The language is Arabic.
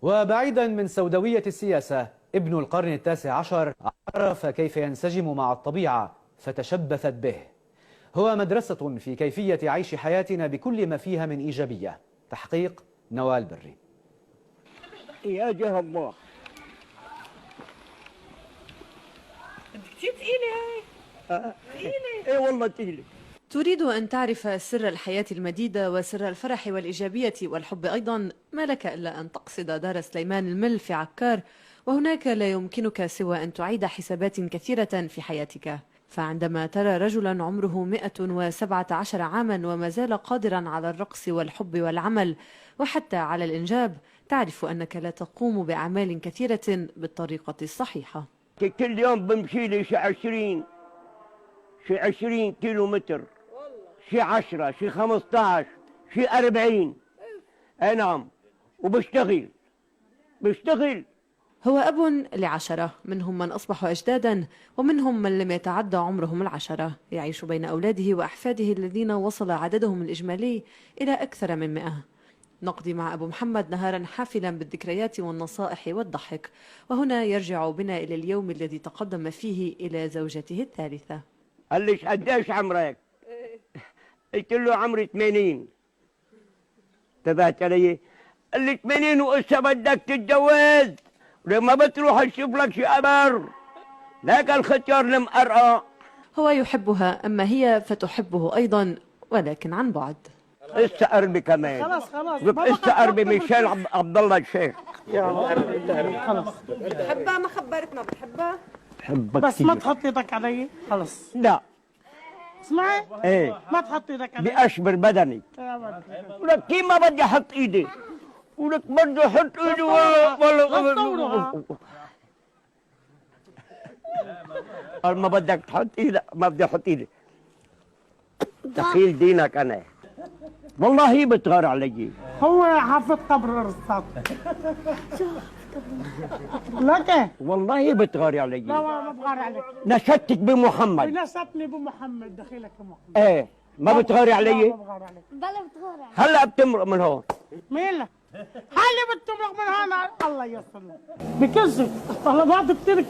وبعيدا من سوداوية السياسة، ابن القرن التاسع عشر عرف كيف ينسجم مع الطبيعة فتشبثت به. هو مدرسة في كيفية عيش حياتنا بكل ما فيها من إيجابية. تحقيق نوال بري. يا جه الله كتير تقيلة هاي. ايه والله تقيلة. تريد أن تعرف سر الحياة المديدة وسر الفرح والإيجابية والحب أيضا، ما لك إلا أن تقصد دار سليمان المل في عكار، وهناك لا يمكنك سوى أن تعيد حسابات كثيرة في حياتك. فعندما ترى رجلا عمره 117 عاما وما زال قادرا على الرقص والحب والعمل وحتى على الإنجاب، تعرف أنك لا تقوم بأعمال كثيرة بالطريقة الصحيحة. كل يوم بمشي لي شي 20 كيلو متر، شي 10، شي 15، شي 40. اي نعم، وبشتغل. هو أب ل10، منهم من أصبحوا أجدادا ومنهم من لم يتعدى عمرهم 10. يعيش بين أولاده وأحفاده الذين وصل عددهم الإجمالي إلى أكثر من 100. نقضي مع أبو محمد نهارا حافلا بالذكريات والنصائح والضحك، وهنا يرجع بنا إلى اليوم الذي تقدم فيه إلى زوجته الثالثة. قال لي قديش عمرك؟ قلت له عمري 80. انتبهت علي؟ قال لي 80 وإسا بدك تتجوز؟ ولما بتروح تشوف لك شي قمر، لك الختيار المقرقة. هو يحبها، أما هي فتحبه أيضا، ولكن عن بعد. إسا قربي كمان. خلاص إسا قربي ميشيل عبد الله الشيخ. خلاص بتحبها؟ ما خبرتنا بتحبها؟ بحبك بس ما كتير. تحط ايدك علي. خلص لا. اسمعي، ايه، ما تحط ايدك علي. بأشبر بدني. ولك كيف ما بدي احط ايدي؟ ولك بدي احط ايدي ولا قال ما بدك تحط ايدك، ما بدي احط ايدي. دخيل دينك انا. والله هي بتغار علي. هو حافظ قبر الرصاص. لك والله هي بتغار علي. لا ما بغار عليك. نشدتك بمحمد. نسبني بمحمد، دخيلك بمحمد. ايه، ما بتغاري لا علي؟ ما بغار عليك. بلا بتغار. هلا بتمرق من هون. مين لك؟ حالي بتمرق من هنا. الله يسر لك. بكذب طلبات كتير.